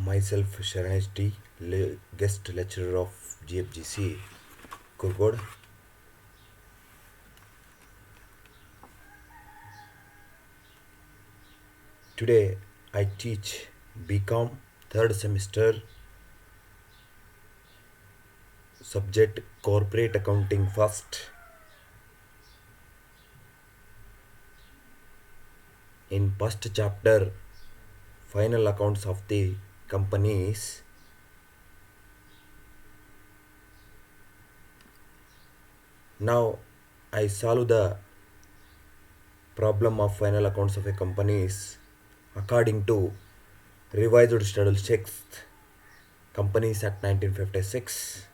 Myself, Sharanesh T, guest lecturer of GFGC, Kurkod. Today I teach BCom third semester subject corporate accounting first. In first chapter, final accounts of the companies. Now I solve the problem of final accounts of a companies according to revised schedule 6th Companies Act 1956,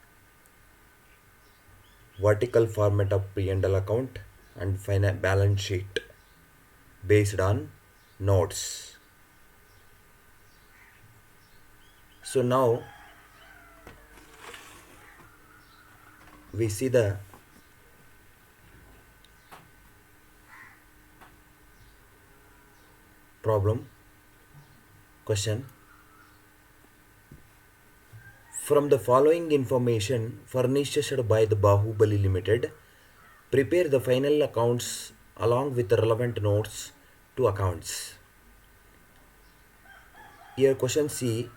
vertical format of P&L account and final balance sheet based on notes. So now we see the problem question. From the following information furnished by the Bahubali Limited, prepare the final accounts along with the relevant notes to accounts. Here question C.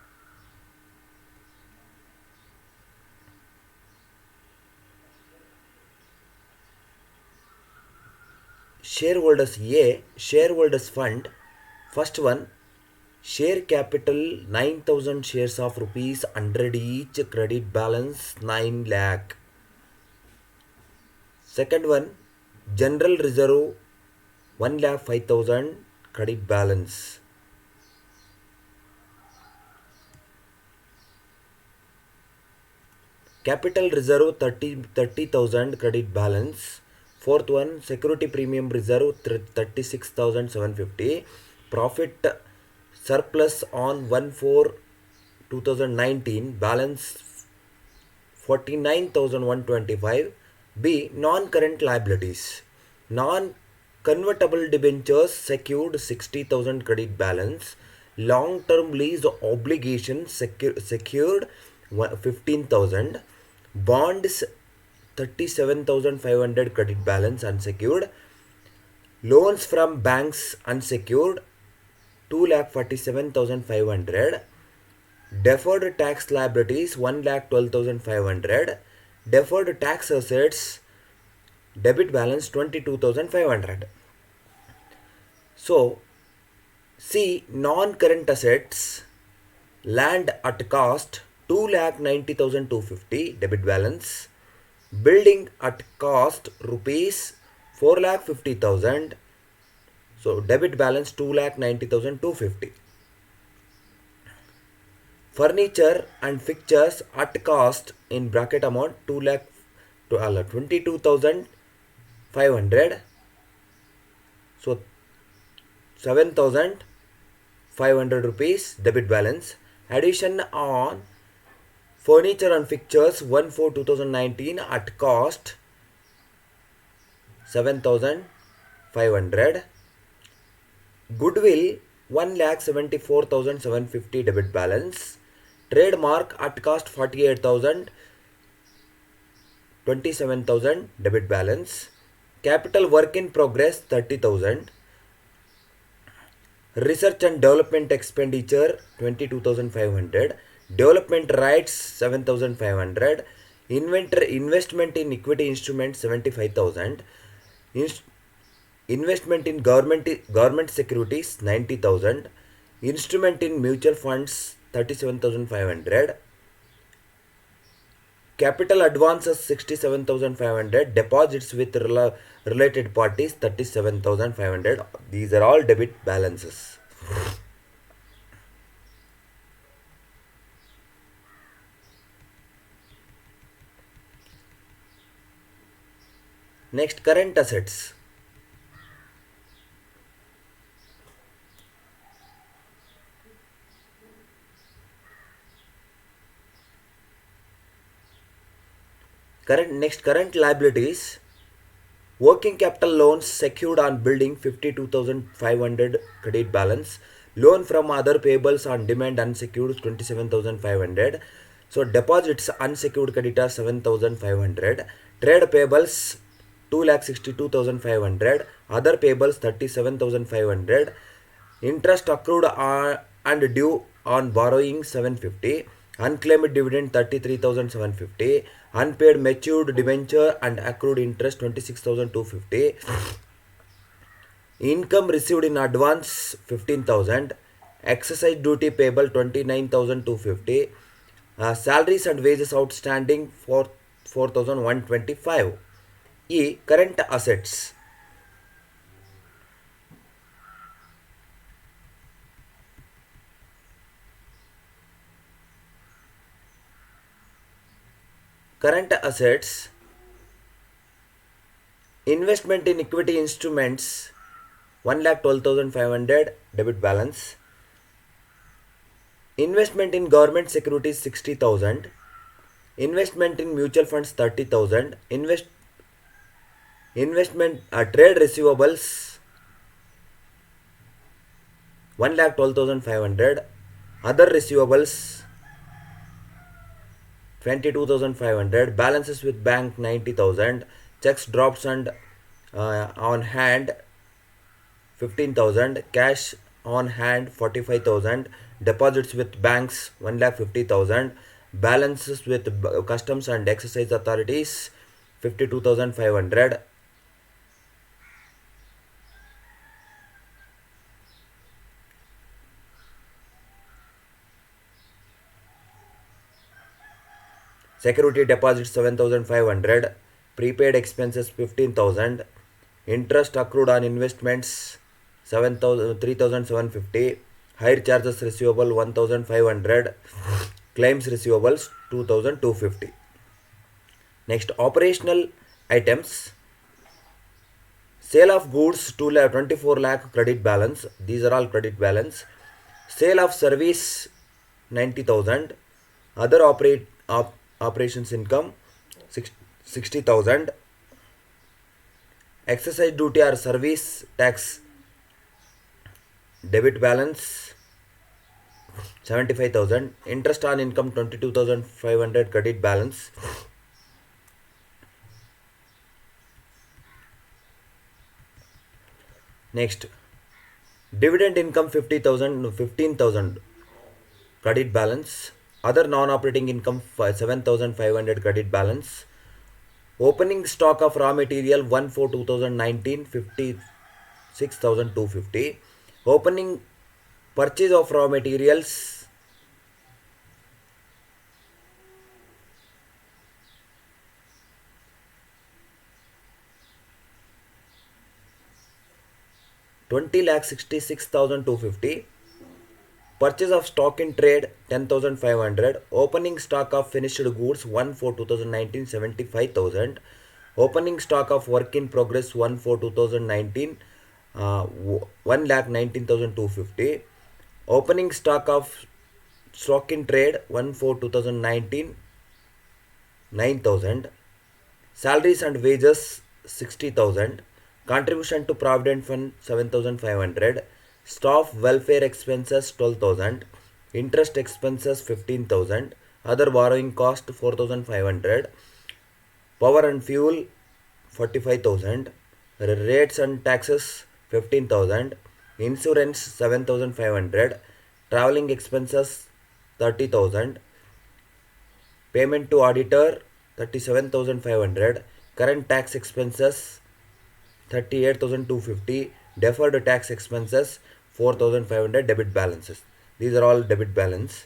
Shareholders A, shareholders fund. First one, share capital 9,000 shares of rupees 100 each, credit balance 9 lakh. Second one, general reserve 1 lakh 5,000, credit balance. Capital reserve 30,000, credit balance. Fourth one, security premium reserve 36,750. Profit surplus on 1/4/2019, balance 49,125. B. Non-current liabilities. Non-convertible debentures secured 60,000, credit balance. Long-term lease obligations secured 15,000. Bonds 37,500, credit balance unsecured. Loans from banks unsecured 2,47,500. Deferred tax liabilities 1,12,500. Deferred tax assets debit balance 22,500. So see non-current assets, land at cost 2,90,250, debit balance. Building at cost rupees 4,50,000, so debit balance 2,90,250. Furniture and fixtures at cost in bracket amount 22,500, so 7,500 rupees debit balance. Addition on furniture and fixtures 1/4/2019 at cost 7,500. Goodwill 1,74,750, debit balance. Trademark at cost 48,000, 27,000, debit balance. Capital work in progress 30,000. Research and development expenditure 22,500. Development rights 7,500. Investment in equity instruments 75,000. Investment in government securities 90,000. Instrument in mutual funds 37,500. Capital advances 67,500. Deposits with related parties 37,500. These are all debit balances. Next, current assets. Current liabilities. Working capital loans secured on building 52,500, credit balance. Loan from other payables on demand unsecured 27,500. So deposits unsecured creditor 7,500. Trade payables 2,62,500. Other payables 37,500. Interest accrued and due on borrowing 750. Unclaimed dividend 33,750. Unpaid matured debenture and accrued interest 26,250. Income received in advance 15,000. Exercise duty payable 29,250. Salaries and wages outstanding for 4,125. E. Current assets. Current assets. Investment in equity instruments 1,12,500 debit balance. Investment in government securities 60,000. Investment in mutual funds 30,000. Investment trade receivables 1,12,500. Other receivables 22,500. Balances with bank 90,000. Checks drops and on hand 15,000. Cash on hand 45,000. Deposits with banks 1,50,000. Balances with customs and excise authorities 52,500. Security deposits 7,500. Prepaid expenses 15,000. Interest accrued on investments 3,750. Hire charges receivable 1,500. Claims receivables 2,250. Next, operational items. Sale of goods 24 lakh credit balance. These are all credit balance. Sale of service 90,000. Other operations income 60,000. Excise duty or service tax debit balance 75,000. Interest on income 22,500 credit balance. Next, dividend income 15,000 credit balance. Other non-operating income 7,500 credit balance. Opening stock of raw material 1/4/2019 56,250. Opening purchase of raw materials 20,66,250. Purchase of stock in trade 10,500. Opening stock of finished goods 1/4/2019 75,000. Opening stock of work in progress 1/4/2019 1,19,250. Opening stock of stock in trade 1/4/2019 9,000. Salaries and wages 60,000. Contribution to Provident Fund 7,500. Staff welfare expenses 12,000. Interest expenses 15,000. Other borrowing cost 4,500. Power and fuel 45,000. Rates and taxes 15,000. Insurance 7,500. Traveling expenses 30,000. Payment to auditor 37,500. Current tax expenses 38,250. Deferred tax expenses 4,500. Debit balances. These are all debit balance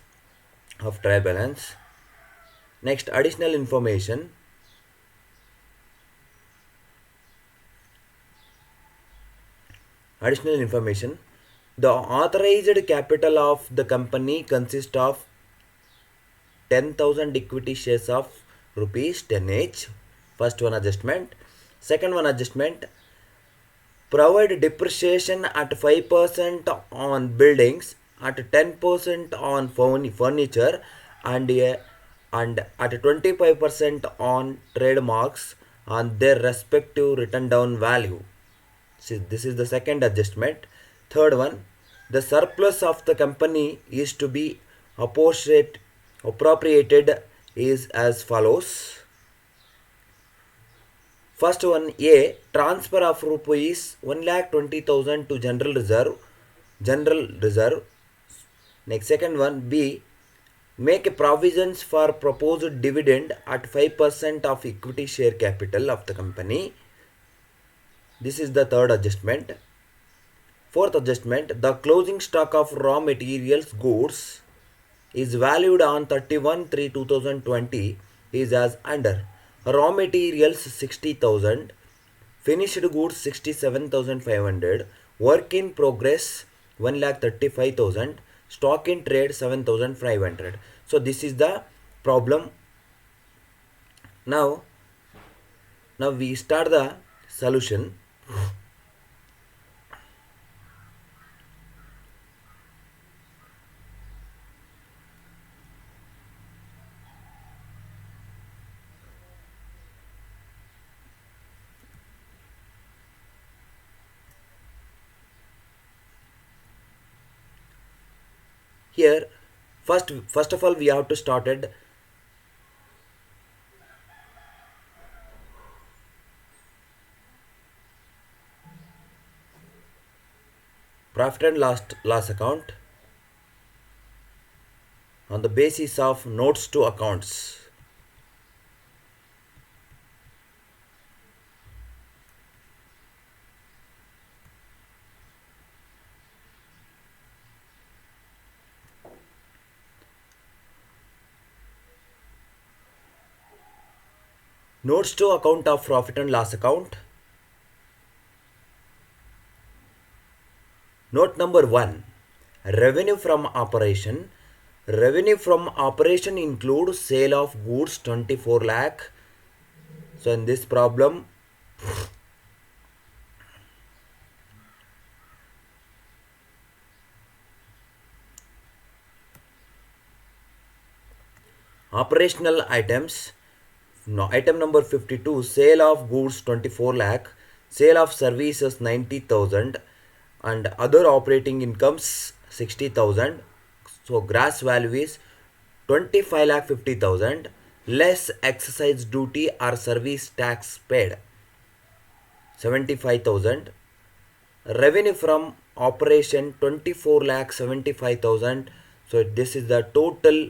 of trial balance. Next, additional information. The authorized capital of the company consists of 10,000 equity shares of rupees 10 each. First one adjustment. Second one adjustment. Provide depreciation at 5% on buildings, at 10% on furniture, and at 25% on trademarks on their respective written down value. See, this is the second adjustment. Third one, The surplus of the company is to be appropriated is as follows. First one, A, transfer of rupees 1,20,000 to general reserve. General reserve. Next, second one, B, make provisions for proposed dividend at 5% of equity share capital of the company. This is the third adjustment. Fourth adjustment, the closing stock of raw materials goods is valued on 31/3/2020 is as under. Raw materials 60,000, finished goods 67,500, work in progress 1,35,000, stock in trade 7,500. So this is the problem. Now we start the solution. Here, first of all, we have to start it. Profit and loss account on the basis of notes to accounts. Notes to account of profit and loss account. Note number 1, revenue from operation. Revenue from operation includes sale of goods 24 lakh. So in this problem, operational items. No, item number 52, sale of goods 24 lakh, sale of services 90,000 and other operating incomes 60,000. So gross value is 25 lakh 50,000 less excise duty or service tax paid 75,000. Revenue from operation 24 lakh 75,000. So this is the total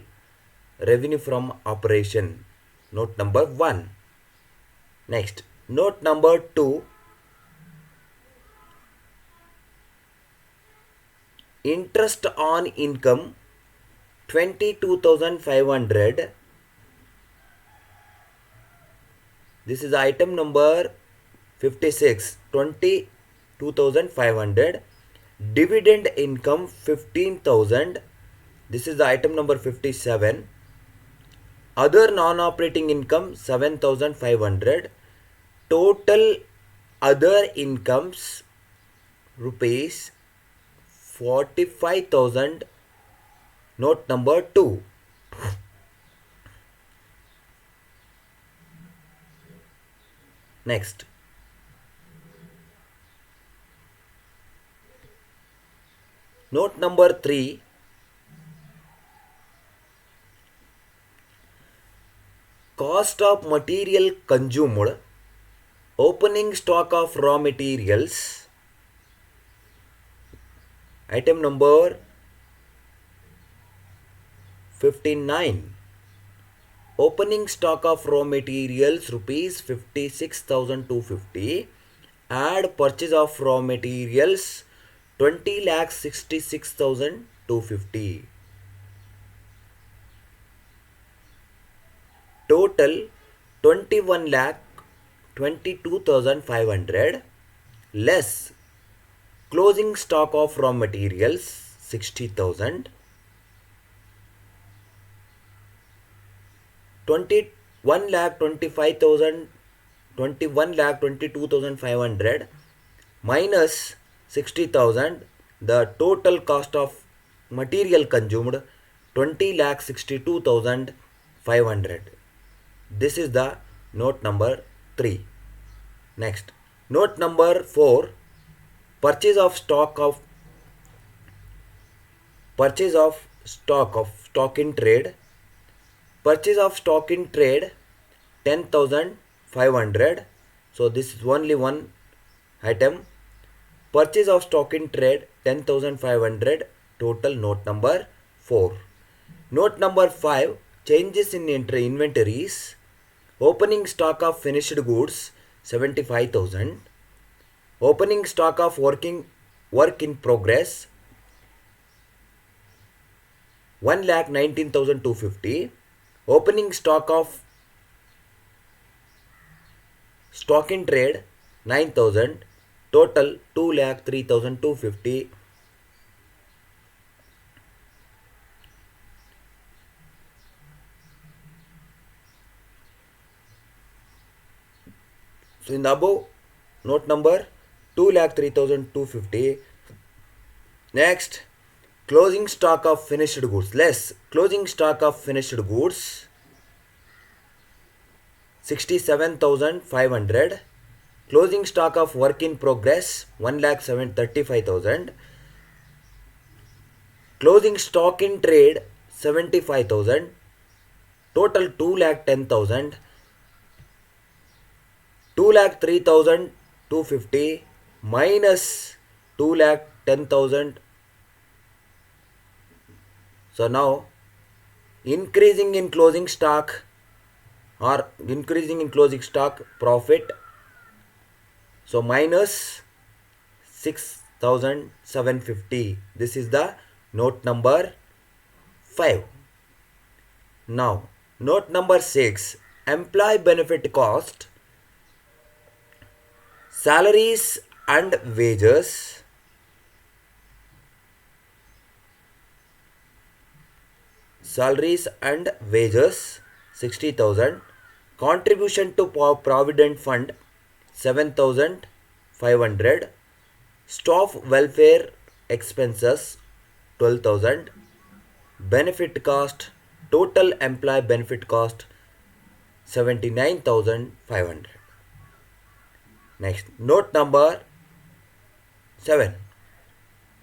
revenue from operation. Note number 1. Next, note number 2. Interest on income 22,500. This is item number 56, 22,500. Dividend income 15,000. This is the item number 57. Other non-operating income 7,500. Total other incomes rupees 45,000. Note number 2. Next, note number 3. Cost of material consumed. Opening stock of raw materials. Item number 59. Opening stock of raw materials rupees 56,250. Add purchase of raw materials 20,66,250. Total 21,22,500 less closing stock of raw materials 60,000. 21,22,500 minus 60,000. The total cost of material consumed 20,62,500. This is the note number 3. Next, note number 4. Purchase of stock of purchase of stock in trade. Purchase of stock in trade 10,500. So this is only one item. Purchase of stock in trade 10,500. Total note number 4. Note number 5, changes in inventories. Opening stock of finished goods 75,000. Opening stock of work in progress 1,19,250. Opening stock of stock in trade 9,000. Total 2,03,250. So in the above note number 2,03,250. Next, closing stock of finished goods less closing stock of finished goods 67,500. Closing stock of work in progress 1,35,000. Closing stock in trade 75,000. Total 2,10,000. 2,03,250 minus 2,10,000. So now increasing in closing stock profit. So minus 6,750. This is the note number 5. Now note number 6, employee benefit cost. Salaries and wages. Salaries and wages 60,000. Contribution to provident fund 7,500. Staff welfare expenses 12,000. Benefit cost, total employee benefit cost 79,500. Next, note number 7,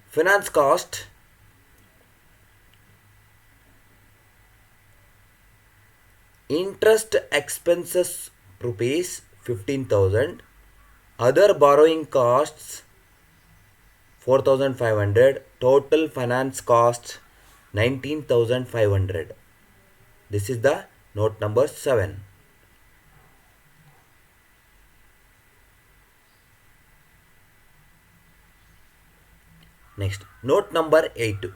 finance cost. Interest expenses rupees 15,000. Other borrowing costs 4,500. Total finance cost 19,500. This is the note number 7. Next, note number 8,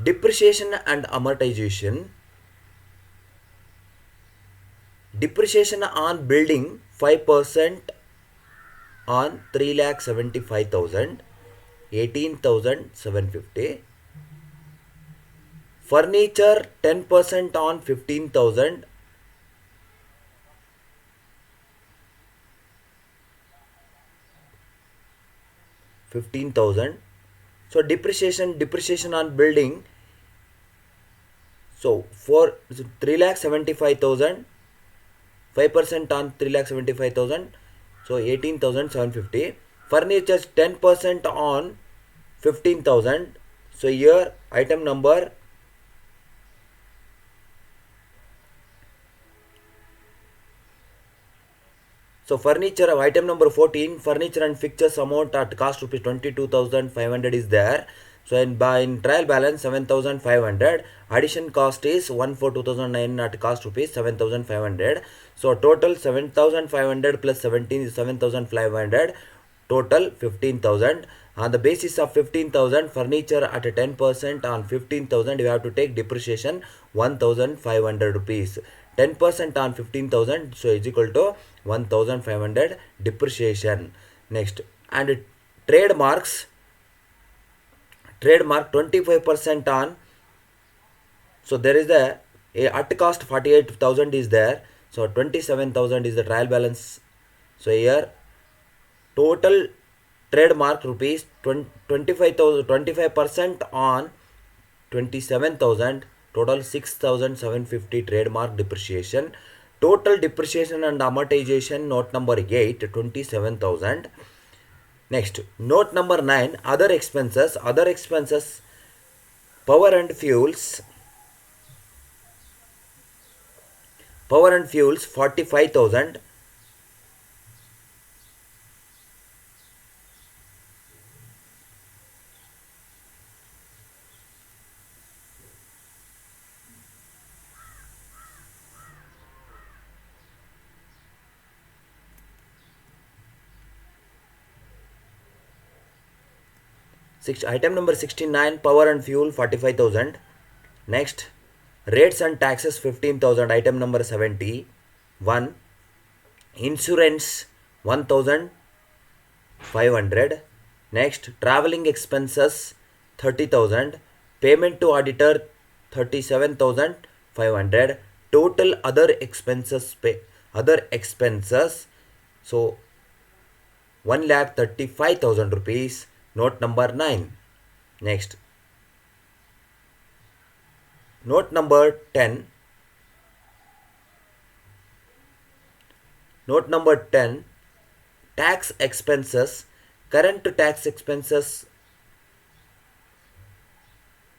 depreciation and amortization. Depreciation on building 5% on 3,75,000, 18,750. Furniture 10% on 15,000, 15,000. So depreciation on building. So for 3,75,000, 5% on 3,75,000, so 18,750. Furniture 10% on 15,000. So here item number furniture of item number 14, furniture and fixtures amount at cost rupees 22,500 is there. So in trial balance 7,500. Addition cost is 1,4,209 at cost rupees 7,500. So total 7,500 plus 17 is 7,500. Total 15,000. On the basis of 15,000, furniture at 10% on 15,000, you have to take depreciation 1,500 rupees. 10% on 15,000, so is equal to 1,500 depreciation. Next, and trademark 25% on. So there is a at cost 48,000 is there. So 27,000 is the trial balance. So here total trademark rupees 25,000, 25% on 27,000. Total 6,750 trademark depreciation. Total depreciation and amortization, note number 8, 27,000. Next, note number 9, other expenses. Other expenses Power and fuels. Power and fuels 45,000. Item number 69, power and fuel 45,000. Next, rates and taxes 15,000. Item number 70. 1. Insurance 1,500. Next, traveling expenses 30,000. Payment to auditor 37,500. Total other expenses so 1,35,000 rupees. Note number 9. Next, note number 10. Note number 10. Tax expenses. Current tax expenses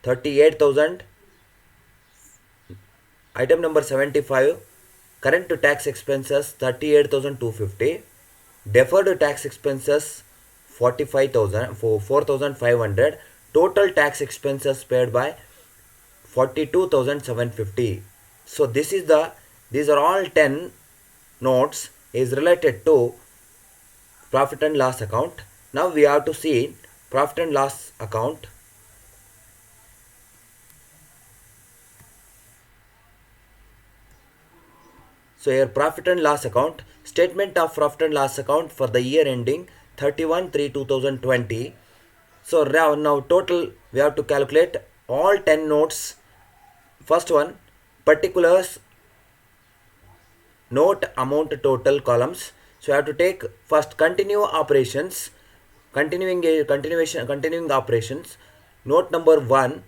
38,000. Item number 75. Current tax expenses 38,250. Deferred tax expenses 45,000 for 4,500. Total tax expenses paid by 42,750. So these are all 10 notes is related to profit and loss account. Now we have to see profit and loss account. So here profit and loss account, statement of profit and loss account for the year ending 31/3/2020. So now total we have to calculate all 10 notes. First one, particulars, note amount total columns. So you have to take first continuing operations. Note number 1,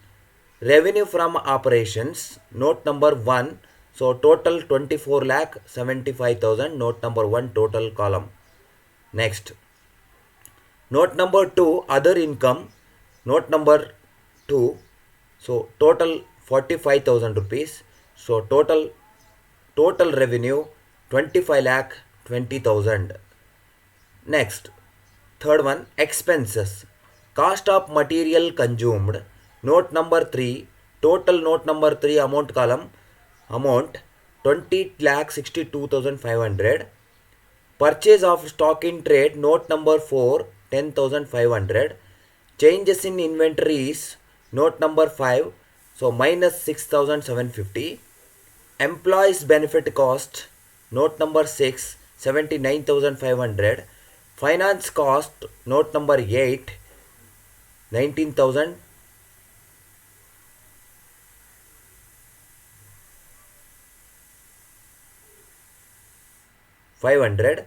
revenue from operations. Note number 1. So total 24,75,000. Note number 1 total column. Next, note number 2, other income. Note number 2. So total 45,000 rupees. So total revenue 25,20,000. Next, third one, expenses. Cost of material consumed. Note number 3. Total note number 3 amount column. Amount 20,62,500. Purchase of stock in trade. Note number 4. 10,500. Changes in inventories. Note number 5. So minus 6,750. Employees benefit cost. Note number 6. 79,500. Finance cost. Note number 8. 19,500.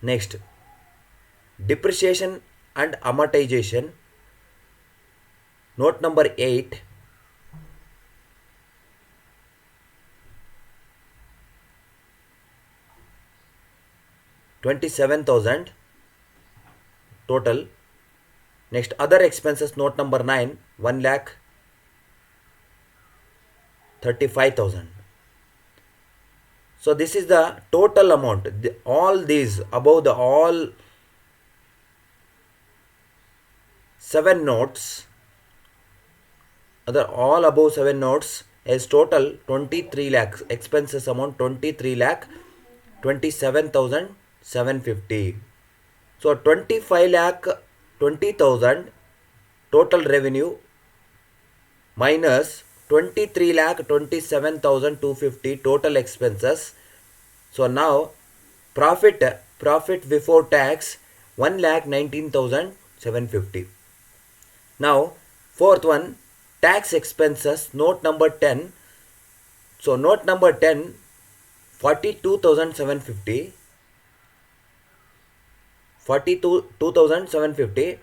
Next, depreciation and amortization. Note number 8. 27,000 total. Next, other expenses. Note number 9. 1,35,000. So this is the total amount. All these above the all 7 notes, all above 7 notes is total 23 lakhs. Expenses amount 23 lakh 27,750. So 25 lakh 20,000 total revenue minus 23 lakh 27,250 total expenses. So now profit before tax 1,19,750. Now fourth one, tax expenses. Note number 10. So note number 10, 42,750. 42,750.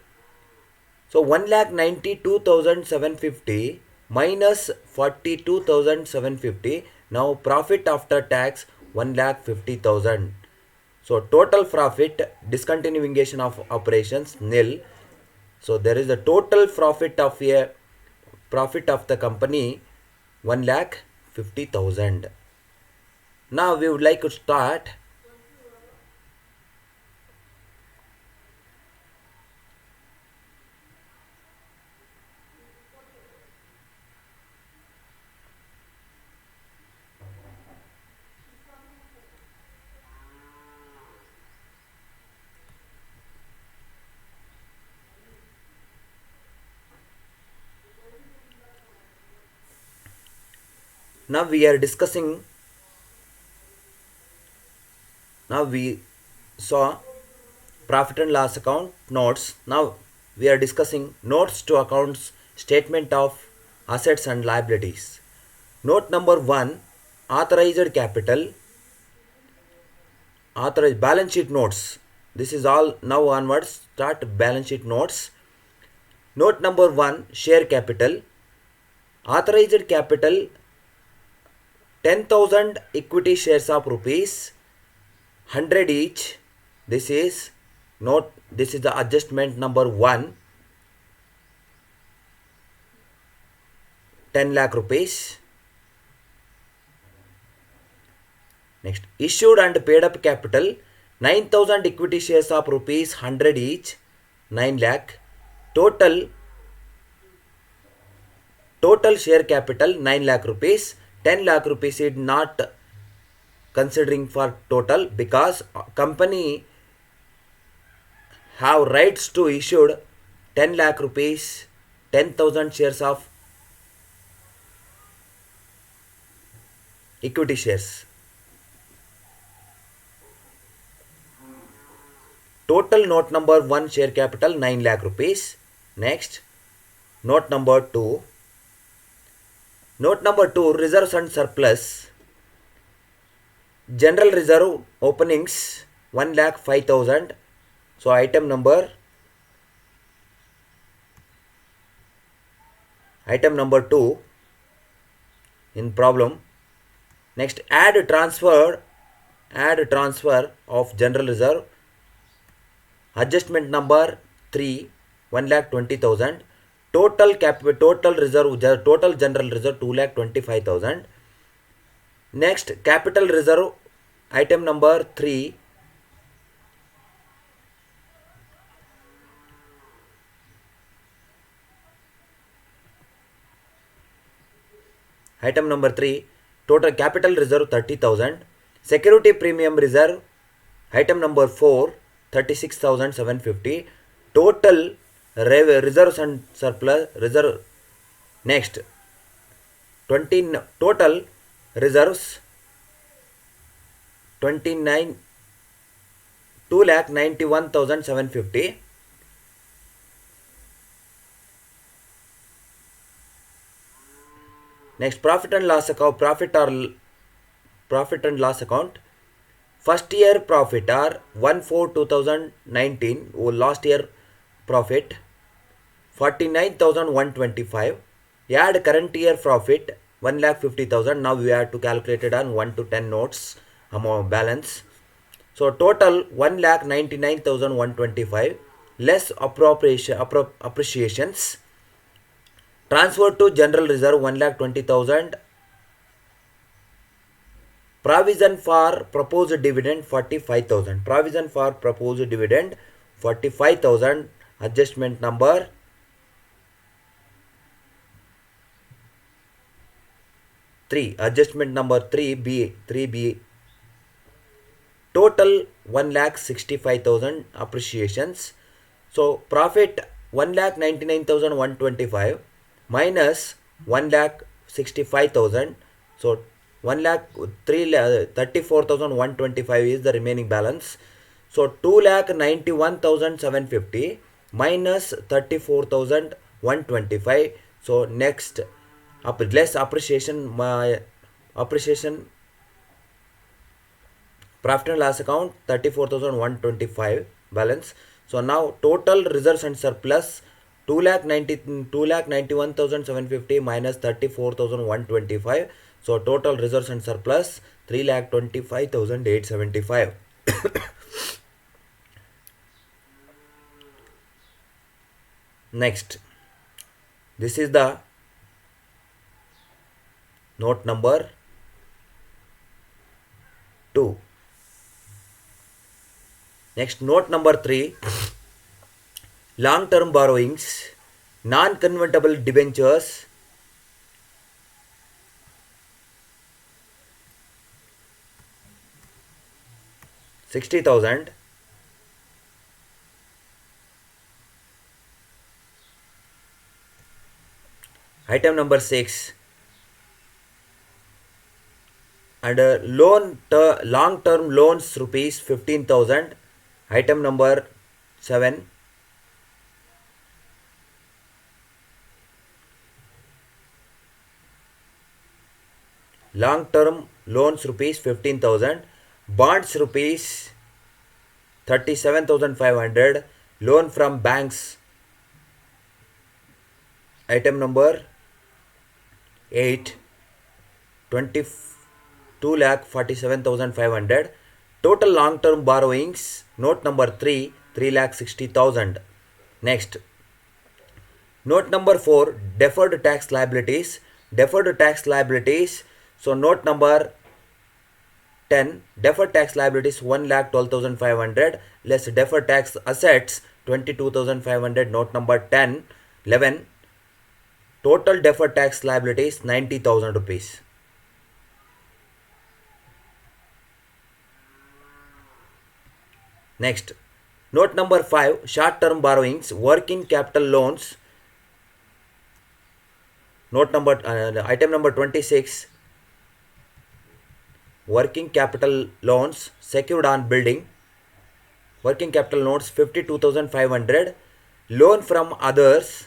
So 1,92,750 minus 42,750. Now profit after tax 1,50,000. So total profit discontinuation of operations nil. So there is a total profit of the company 1,50,000. Now we would like to start. Now we are discussing. Now we saw profit and loss account notes. Now we are discussing notes to accounts statement of assets and liabilities. Note number 1, authorized capital, authorized balance sheet notes. This is all now onwards. Start balance sheet notes. Note number 1, share capital, authorized capital 10,000 equity shares of rupees 100 each. This is note, this is the adjustment number 1, 10 lakh rupees. Next, issued and paid up capital 9,000 equity shares of rupees 100 each, 9 lakh. Total share capital 9 lakh rupees. 10 lakh rupees is not considering for total because company have rights to issued 10 lakh rupees, 10,000 shares of equity shares. Total note number 1, share capital 9 lakh rupees. Next, note number 2. Note number 2, reserves and surplus. General reserve openings 1,05,000. So item number 2 in problem. Next, add transfer of general reserve. Adjustment number 3, 1,20,000. Total general reserve 2,25,000. Next, capital reserve item number 3. Item number 3, total capital reserve 30,000. Security premium reserve item number 4, 36,750. Total reserves and surplus reserve. Next, total reserves 2,91,750. Next, profit and loss account. Profit and loss account. First year profit are 1/4/2019. Last year profit 49,125. Add current year profit 1,50,000. Now we have to calculate it on 1 to 10 notes amount balance. So total 1,99,125 less appreciations. Transfer to general reserve 1,20,000. Provision for proposed dividend 45,000. Provision for proposed dividend 45,000. Adjustment number 3. Adjustment number 3B. Total 1,65,000 appreciations. So profit 1,99,125 minus 1,65,000. So 34,125 is the remaining balance. So 2,91,750 minus 34,125. So next, less appreciation. Profit and loss account 34,125 balance. So now total reserves and surplus 2,91,750 minus 34,125. So total reserves and surplus 3,25,875. Next, this is the note number 2. Next, note number 3, long term borrowings, non convertible debentures, 60,000. Item number 6, and long term loans rupees 15,000. Item number 7, long term loans rupees 15,000, bonds rupees 37,500, loan from banks. Item number 8, 2,47,500. Total long term borrowings, note number 3, 3,60,000. Next, note number 4, deferred tax liabilities. Deferred tax liabilities. So note number 10, deferred tax liabilities 1,12,500 less deferred tax assets 22,500. Note number 10, 11, total deferred tax liabilities 90,000 rupees. Next, note number 5, short term borrowings, working capital loans. Note number item number 26, working capital loans secured on building. Working capital loans 52,500, loan from others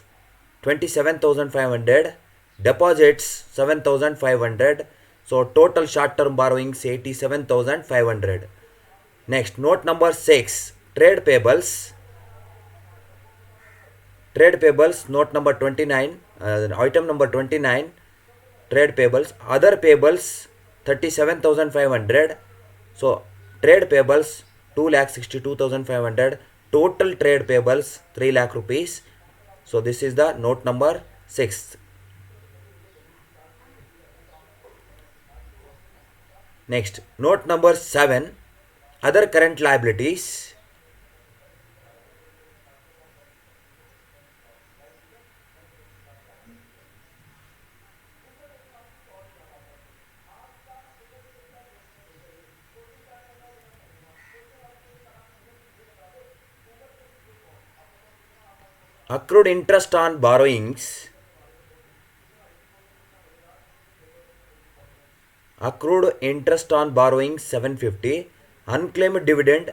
27,500, deposits 7,500. So total short term borrowings 87,500. Next, note number 6, trade payables. Trade payables, note number 29, item number 29, trade payables, other payables 37,500. So trade payables 2,62,500, total trade payables 3 lakh rupees. So this is the note number 6. Next, note number 7, other current liabilities. Accrued interest on borrowings. Accrued interest on borrowings 750. Unclaimed dividend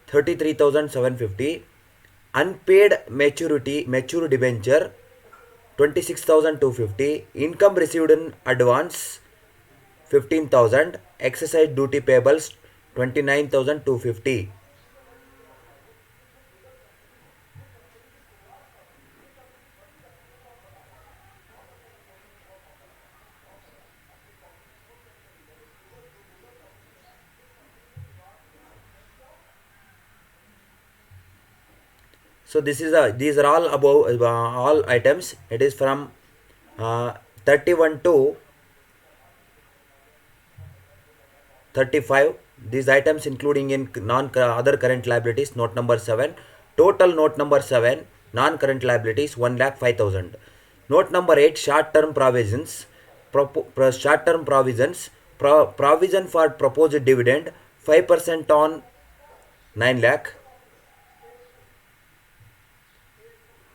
33,750. Unpaid mature debenture 26,250. Income received in advance 15,000. Exercise duty payables 29,250. So these are all above all items. It is from 31 to 35. These items including in non other current liabilities, note number 7. Total note number 7, non current liabilities 1,05,000. Note number 8, short term provisions. Short term provisions, provision for proposed dividend 5% on 9 lakh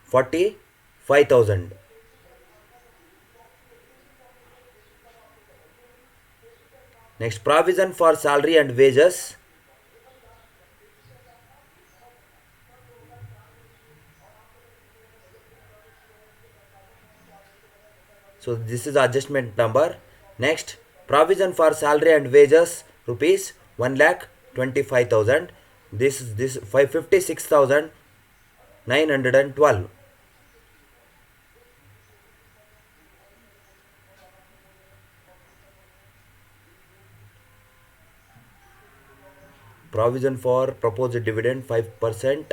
45,000. Next, provision for salary and wages. So this is adjustment number. Next, provision for salary and wages rupees 1,25,000. This 56,912. Provision for proposed dividend 5%.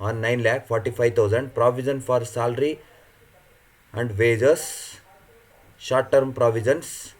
on 9,45,000. Provision for salary and wages, short term provisions.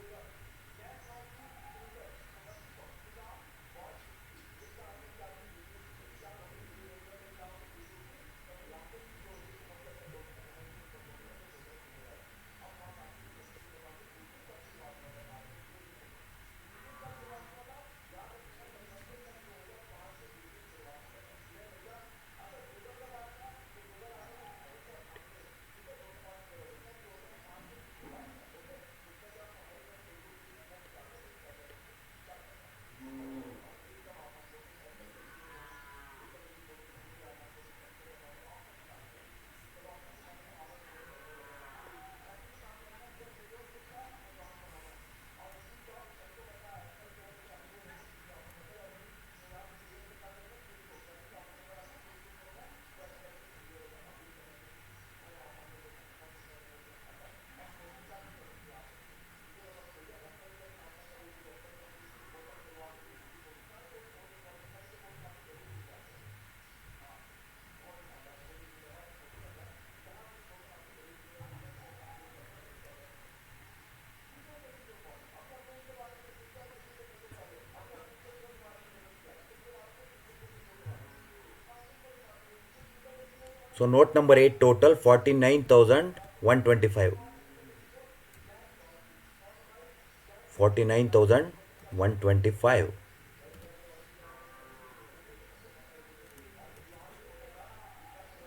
So note number 8, total 49,125. 49,125.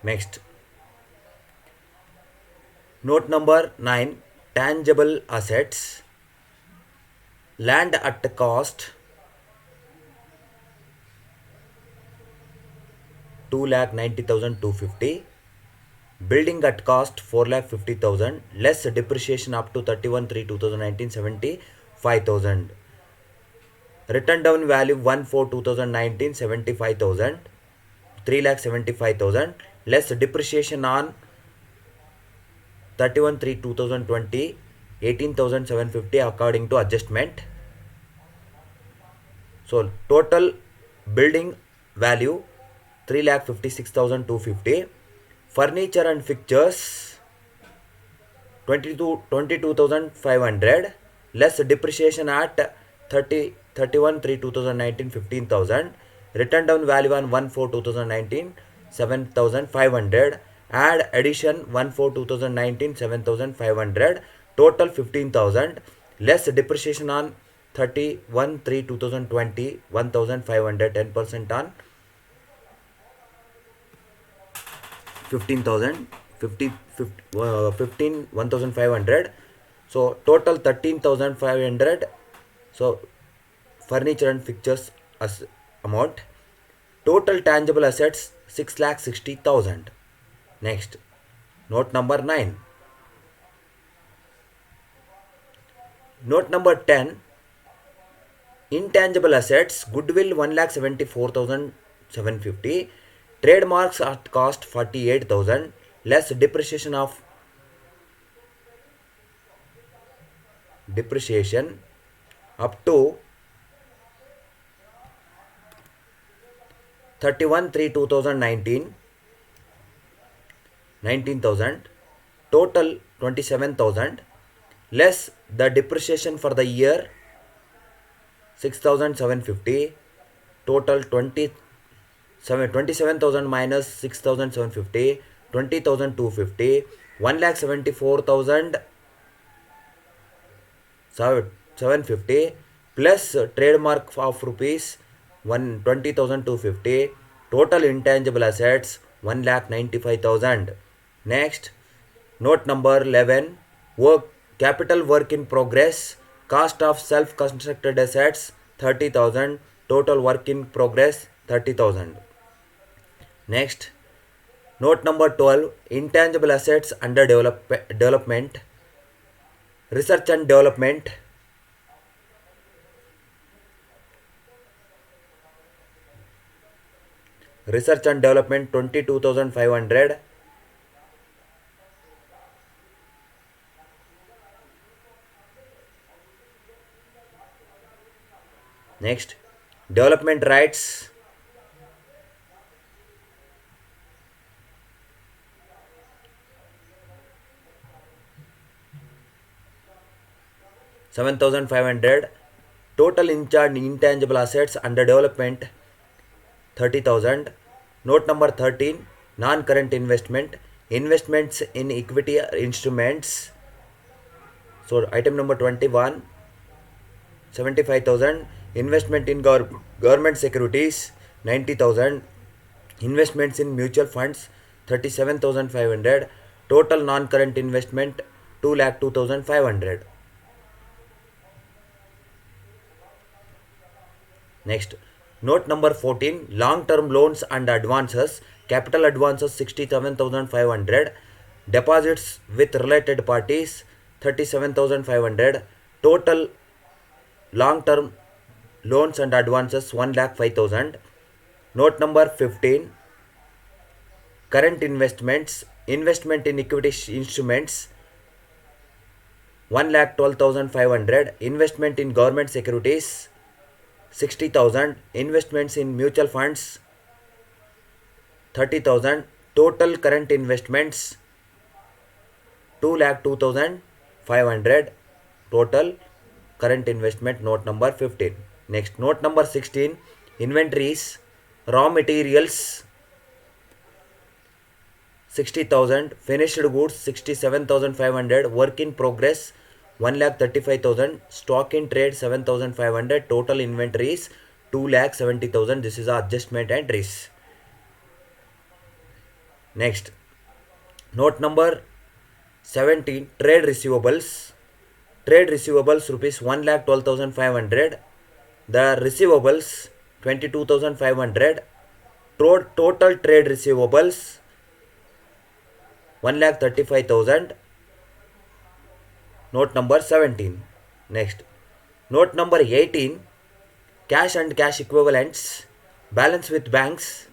Next, note number 9, tangible assets. Land at cost 2,90,250. Building at cost 4,50,000. Less depreciation up to 31/3/2019 75,000. Written down value 1/4/2019 75,000. 3,75,000. Less depreciation on 31/3/2020 18,750 according to adjustment. So total building value 3,56,250. Furniture and fixtures 22,500. Less depreciation at 31/3/2019 15,000. Written down value on 1/4/2019 7,500. Add addition 1/4/2019 7,500. Total 15,000. Less depreciation on 31/3/2020 1,500. 10% on 15,000. 15 1,500. So total 13,500. So furniture and fixtures as amount. Total tangible assets 6,60,000. Next, note number 9. Note number 10, intangible assets, goodwill 1,74,750. Trademarks at cost 48,000. Less depreciation up to 31/3/2019 19,000. Total 27,000. Less the depreciation for the year 6,750. Total 27,000 minus 6,750 20,250. 1,74,750 plus trademark of rupees 20,250. Total intangible assets 1,95,000. Next, note number 11, capital work in progress, cost of self constructed assets 30,000. Total work in progress 30,000. Next, note number 12, intangible assets under development, research and development. Research and development 22,500. Next, development rights 7,500. Total intangible assets under development 30,000. Note number 13, non-current investment, investments in equity instruments. So item number 21, 75,000. Investment in government securities 90,000. Investments in mutual funds 37,500. Total non-current investment 2,02,500. Next, note number 14, long-term loans and advances, capital advances 67,500, deposits with related parties 37,500, total long-term loans and advances 1,05,000. Note number 15, current investments, investment in equity instruments 1,12,500, investment in government securities 60,000, investments in mutual funds 30,000, total current investments 2,02,500, total current investment. Note number 15. Next, note number 16, inventories, raw materials 60,000, finished goods 67,500, work in progress 1,35,000, stock in trade 7,500, total inventories 2,70,000. This is our adjustment entries. Next, note number 17, trade receivables. Trade receivables rupees 1,12,500. The receivables 22,500. Total trade receivables 1,35,000. Note number 17. Next, note number 18, cash and cash equivalents, balance with banks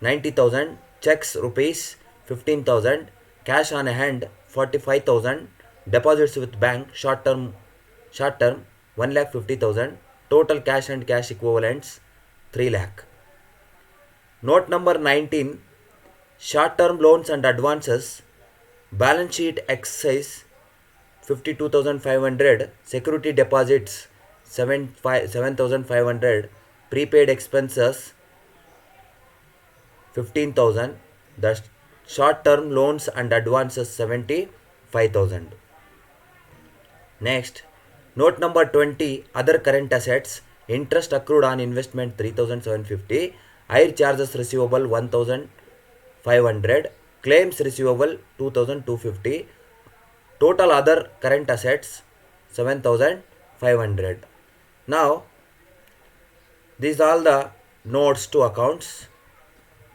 90,000, checks rupees 15,000, cash on hand 45,000, deposits with bank short term 1,50,000, total cash and cash equivalents 3 lakh. Note number 19, short term loans and advances, balance sheet exercise 52,500, security deposits 7,500, prepaid expenses 15,000, the short term loans and advances 75,000. Next, note number 20, other current assets, interest accrued on investment 3,750, air charges receivable 1,500, claims receivable 2,250, total other current assets 7,500. Now, these are all the notes to accounts.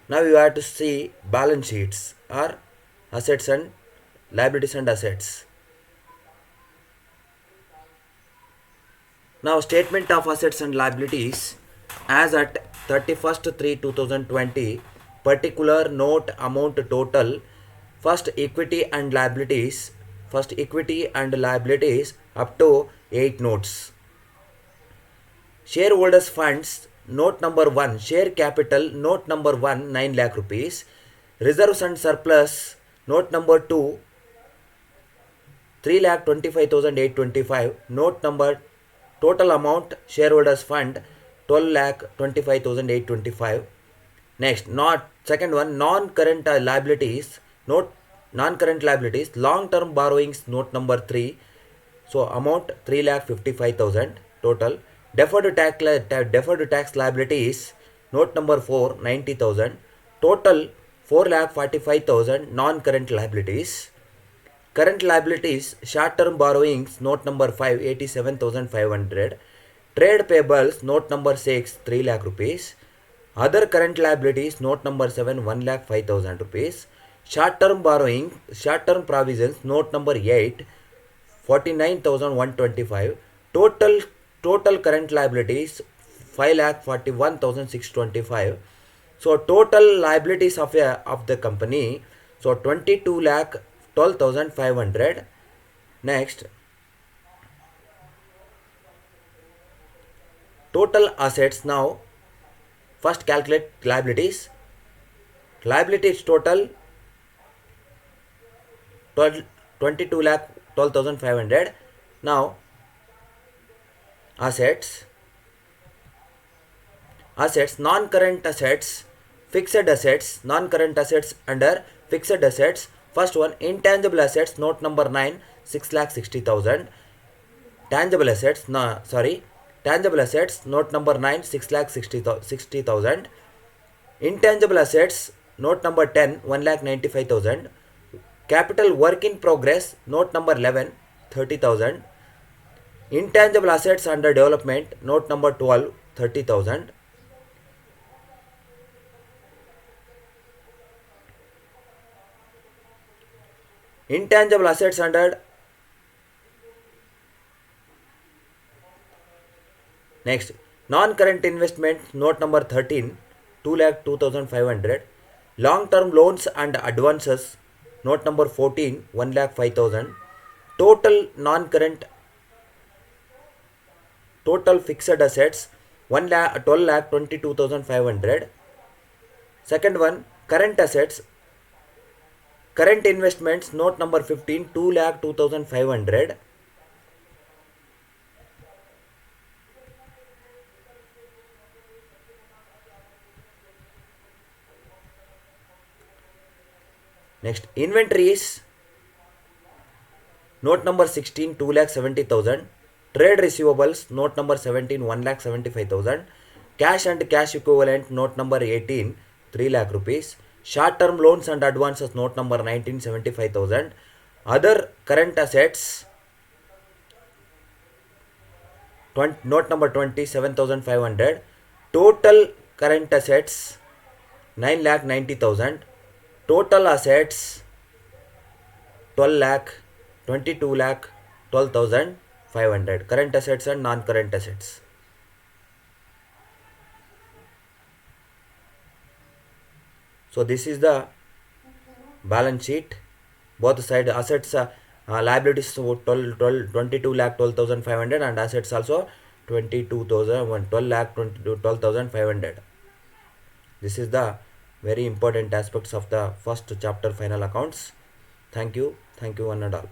Now you have to see balance sheets or assets and liabilities and assets. Now, statement of assets and liabilities as at 31st/3/2020, particular note amount total, first equity and liabilities up to 8 notes. Shareholders funds, note number 1, share capital, note number 1, 9 lakh rupees. Reserves and surplus, note number 2, 3,25,825. Note number, total amount shareholders fund 12,25,825. Next, second one, non-current liabilities, note non-current liabilities, long-term borrowings, note number 3. So amount 3,55,000 total. Deferred tax liabilities, note number 4, 90,000. Total 4,45,000 non-current liabilities. Current liabilities, short-term borrowings, note number 5, 87,500. Trade payables, note number 6, 3 lakh rupees. Other current liabilities, note number 7, 1,05,000 rupees. Short-term borrowing, short-term provisions, note number 8, 49,125. Total current liabilities 5,41,625. So total liabilities of the company, so 22,12,500. Next, total assets. Now first calculate liabilities. Liabilities total 22,12,500. Now assets, non-current assets, fixed assets, non-current assets under fixed assets. First one, intangible assets, note number 9, 6,60,000. Tangible assets, no, sorry, tangible assets, note number 9, 6,60,000. Intangible assets, note number 10, 1,95,000. Capital work in progress, note number 11, 30,000. Intangible assets under development, note number 12, 30,000. Intangible assets under next non-current investment, note number 13, 2,02,500. Long-term loans and advances, note number 14, 1,05,000. Total non-current, total fixed assets, 12,22,500. Second one, current assets, current investments, note number 15, 2,02,500. Next, inventories, note number 16, 2,70,000. Trade receivables, note number 17, 1,75,000. Cash and cash equivalent, note number 18, 3 lakh rupees. Short term loans and advances, note number 19, 75,000. Other current assets, note number 20, 7,500. Total current assets, 9,90,000. Total assets, 12 lakh, 22 lakh, 12,500. Current assets and non-current assets. So this is the balance sheet. Both side assets, liabilities 22 lakh 12,500 and assets also 22,000 12 lakh 12,500. This is the very important aspects of the first chapter final accounts. Thank you one and all.